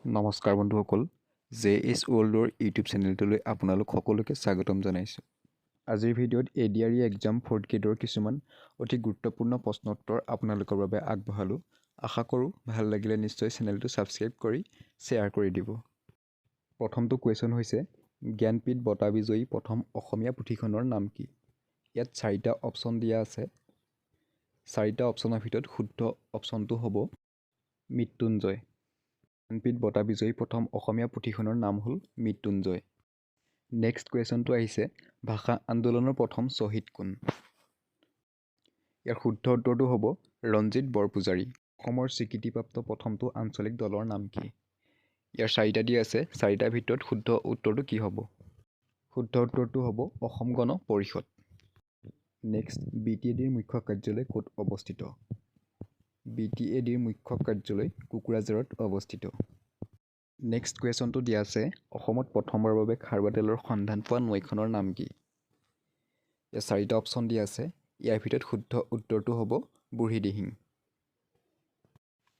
নমস্কাৰ বন্ধুসকল, JS ৱৰ্ল্ডৰ YouTube চেনেলটোলৈ আপোনালোক সকলোকে স্বাগতম জনাইছোঁ। আজিৰ ভিডিঅ'ত ADRE এক্সাম 4th গ্ৰেডৰ কিছুমান অতি গুৰুত্বপূৰ্ণ প্ৰশ্নোত্তৰ আপোনালোকৰ বাবে আগবঢ়ালোঁ। আশা কৰোঁ ভাল লাগিলে নিশ্চয় চেনেলটো ছাবস্ক্ৰাইব কৰি শ্বেয়াৰ কৰি দিব। প্ৰথমটো কুৱেশ্যন হৈছে, জ্ঞানপীঠ বঁটা বিজয়ী প্ৰথম অসমীয়া পুথিখনৰ নাম কি? ইয়াত 4টা অপশ্যন দিয়া আছে। 4টা অপশ্যনৰ ভিতৰত শুদ্ধ অপশ্যনটো হ'ব মৃত্যুঞ্জয়। জ্ঞানপীঠ বঁটা বিজয়ী প্ৰথম অসমীয়া পুথিখনৰ নাম হ'ল মৃত্যুঞ্জয়। নেক্সট কুৱেশ্যনটো আহিছে, ভাষা আন্দোলনৰ প্ৰথম শ্বহীদ কোন? ইয়াৰ শুদ্ধ উত্তৰটো হ'ব ৰঞ্জিত বৰপূজাৰী। অসমৰ স্বীকৃতিপ্ৰাপ্ত প্ৰথমটো আঞ্চলিক দলৰ নাম কি? ইয়াৰ 4টা দিয়া আছে, 4টাৰ ভিতৰত শুদ্ধ উত্তৰটো কি হ'ব? শুদ্ধ উত্তৰটো হ'ব অসম গণ পৰিষদ। নেক্সট, BTADৰ মুখ্য কাৰ্যালয় ক'ত অৱস্থিত? BTADৰ মুখ্য কাৰ্যালয় কোকৰাঝাৰত অৱস্থিত। নেক্সট কুৱেশ্যনটো দিয়া আছে, অসমত প্ৰথমবাৰৰ বাবে খাৰুৱা তেলৰ সন্ধান পোৱা নৈখনৰ নাম কি? ইয়াত 4টা অপশ্যন দিয়া আছে। ইয়াৰ ভিতৰত শুদ্ধ উত্তৰটো হ'ব বুঢ়ীদিহিং।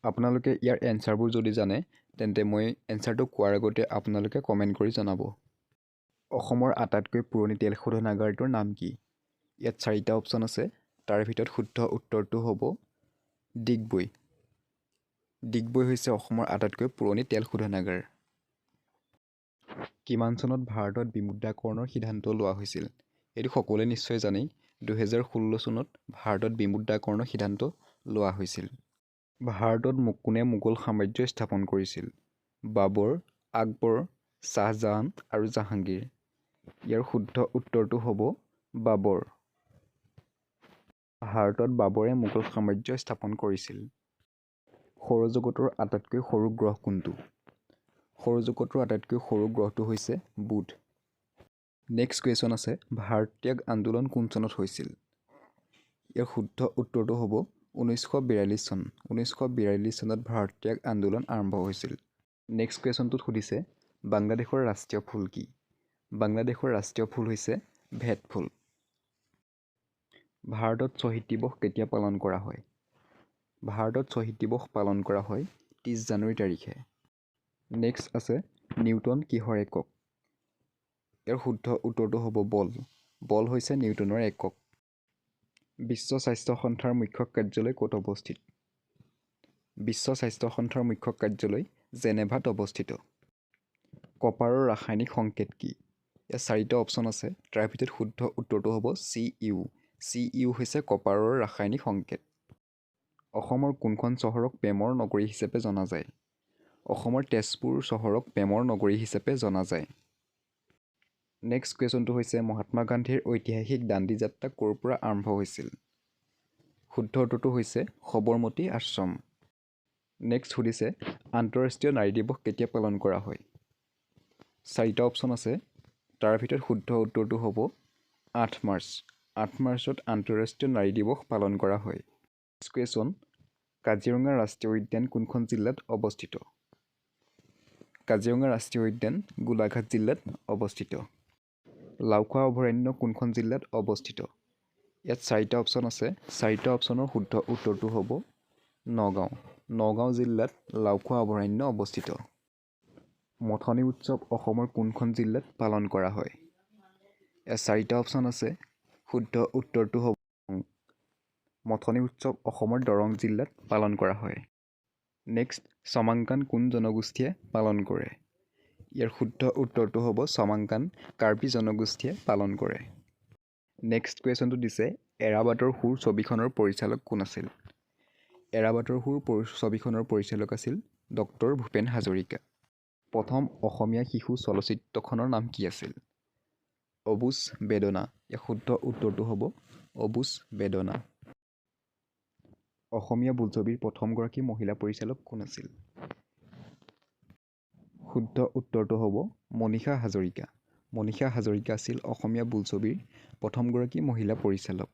আপোনালোকে ইয়াৰ এনচাৰবোৰ যদি জানে তেন্তে মই এনচাৰটো কোৱাৰ আগতে আপোনালোকে কমেণ্ট কৰি জনাব। অসমৰ আটাইতকৈ পুৰণি তেল শোধনাগাৰটোৰ নাম কি? ইয়াত 4টা অপশ্যন আছে। তাৰ ভিতৰত শুদ্ধ উত্তৰটো হ'ব ডিগবৈ। ডিগবৈ হৈছে অসমৰ আটাইতকৈ পুৰণি তেল শোধনাগাৰ। কিমান চনত ভাৰতত বিমুদ্ৰাকৰণৰ সিদ্ধান্ত লোৱা হৈছিল? এইটো সকলোৱে নিশ্চয় জানেই। 2016 চনত ভাৰতত বিমুদ্ৰাকৰণৰ সিদ্ধান্ত লোৱা হৈছিল। ভাৰতত কোনে মোগল সাম্ৰাজ্য স্থাপন কৰিছিল? বাবৰ, আকবৰ, শ্বাহজাহান আৰু জাহাংগীৰ। ইয়াৰ শুদ্ধ উত্তৰটো হ'ব বাবৰ। ভাৰতত বাবৰে মোগল সাম্ৰাজ্য স্থাপন কৰিছিল। সৌৰজগতৰ আটাইতকৈ সৰু গ্ৰহ কোনটো? সৌৰজগতৰ আটাইতকৈ সৰু গ্ৰহটো হৈছে বুধ। নেক্সট কুৱেশ্যন আছে, ভাৰত ত্যাগ আন্দোলন কোন চনত হৈছিল? ইয়াৰ শুদ্ধ উত্তৰটো হ'ব 1942 চন। 1942 চনত ভাৰত ত্যাগ আন্দোলন আৰম্ভ হৈছিল। নেক্সট কুৱেশ্যনটোত সুধিছে, বাংলাদেশৰ ৰাষ্ট্ৰীয় ফুল কি? বাংলাদেশৰ ৰাষ্ট্ৰীয় ফুল হৈছে ভেট ফুল। ভাৰতত শ্বহীদ দিৱস কেতিয়া পালন কৰা হয়? ভাৰতত শ্বহীদ দিৱস পালন কৰা হয় 30 জানুৱাৰী তাৰিখে। নেক্সট আছে, নিউটন কিহৰ একক? ইয়াৰ শুদ্ধ উত্তৰটো হ'ব বল। বল হৈছে নিউটনৰ একক। বিশ্ব স্বাস্থ্য সংস্থাৰ মুখ্য কাৰ্যালয় ক'ত অৱস্থিত? বিশ্ব স্বাস্থ্য সংস্থাৰ মুখ্য কাৰ্যালয় জেনেভাত অৱস্থিত। কপাৰৰ ৰাসায়নিক সংকেত কি? ইয়াত 4টা অপশ্যন আছে। তাৰ ভিতৰত শুদ্ধ উত্তৰটো হ'ব Cu। Cu হৈছে কপাৰৰ ৰাসায়নিক সংকেত। অসমৰ কোনখন চহৰক প্ৰেমৰ নগৰী হিচাপে জনা যায়? অসমৰ তেজপুৰ চহৰক প্ৰেমৰ নগৰী হিচাপে জনা যায়। নেক্সট কুৱেশ্যনটো হৈছে, মহাত্মা গান্ধীৰ ঐতিহাসিক দাণ্ডী যাত্ৰা ক'ৰ পৰা আৰম্ভ হৈছিল? শুদ্ধ উত্তৰটো হৈছে সবৰমতী আশ্ৰম। নেক্সট সুধিছে, আন্তঃৰাষ্ট্ৰীয় নাৰী দিৱস কেতিয়া পালন কৰা হয়? 4টা অপশ্যন আছে। তাৰ ভিতৰত শুদ্ধ উত্তৰটো হ'ব 8 মাৰ্চ। 8 মাৰ্চত আন্তঃৰাষ্ট্ৰীয় নাৰী দিৱস পালন কৰা হয়। নেক্সট কুৱেশ্যন, কাজিৰঙা ৰাষ্ট্ৰীয় উদ্যান কোনখন জিলাত অৱস্থিত? কাজিৰঙা ৰাষ্ট্ৰীয় উদ্যান গোলাঘাট জিলাত অৱস্থিত। লাওখোৱা অভয়াৰণ্য কোনখন জিলাত অৱস্থিত? ইয়াত 4টা অপশ্যন আছে। 4টা অপশ্যনৰ শুদ্ধ উত্তৰটো হ'ব নগাঁও। নগাঁও জিলাত লাওখোৱা অভয়াৰণ্য অৱস্থিত। মথনী উৎসৱ অসমৰ কোনখন জিলাত পালন কৰা হয়? ইয়াত 4টা অপশ্যন আছে। শুদ্ধ উত্তৰটো হ'ব মথনী উৎসৱ অসমৰ দৰং জিলাত পালন কৰা হয়। নেক্সট, চমাংকান কোন জনগোষ্ঠীয়ে পালন কৰে? ইয়াৰ শুদ্ধ উত্তৰটো হ'ব চমাংকান কাৰ্বি জনগোষ্ঠীয়ে পালন কৰে। নেক্সট কুৱেশ্যনটো দিছে, এৰাবাটৰ সুৰ ছবিখনৰ পৰিচালক কোন আছিল? এৰাবাটৰ সুৰ ছবিখনৰ পৰিচালক আছিল ডক্টৰ ভূপেন হাজৰিকা। প্ৰথম অসমীয়া শিশু চলচ্চিত্ৰখনৰ নাম কি আছিল? অবুজ বেদনা। ইয়াৰ শুদ্ধ উত্তৰটো হ'ব অবুজ বেদনা। অসমীয়া বোলছবিৰ প্ৰথমগৰাকী মহিলা পৰিচালক কোন আছিল? শুদ্ধ উত্তৰটো হ'ব মনীষা হাজৰিকা। মনীষা হাজৰিকা আছিল অসমীয়া বোলছবিৰ প্ৰথমগৰাকী মহিলা পৰিচালক।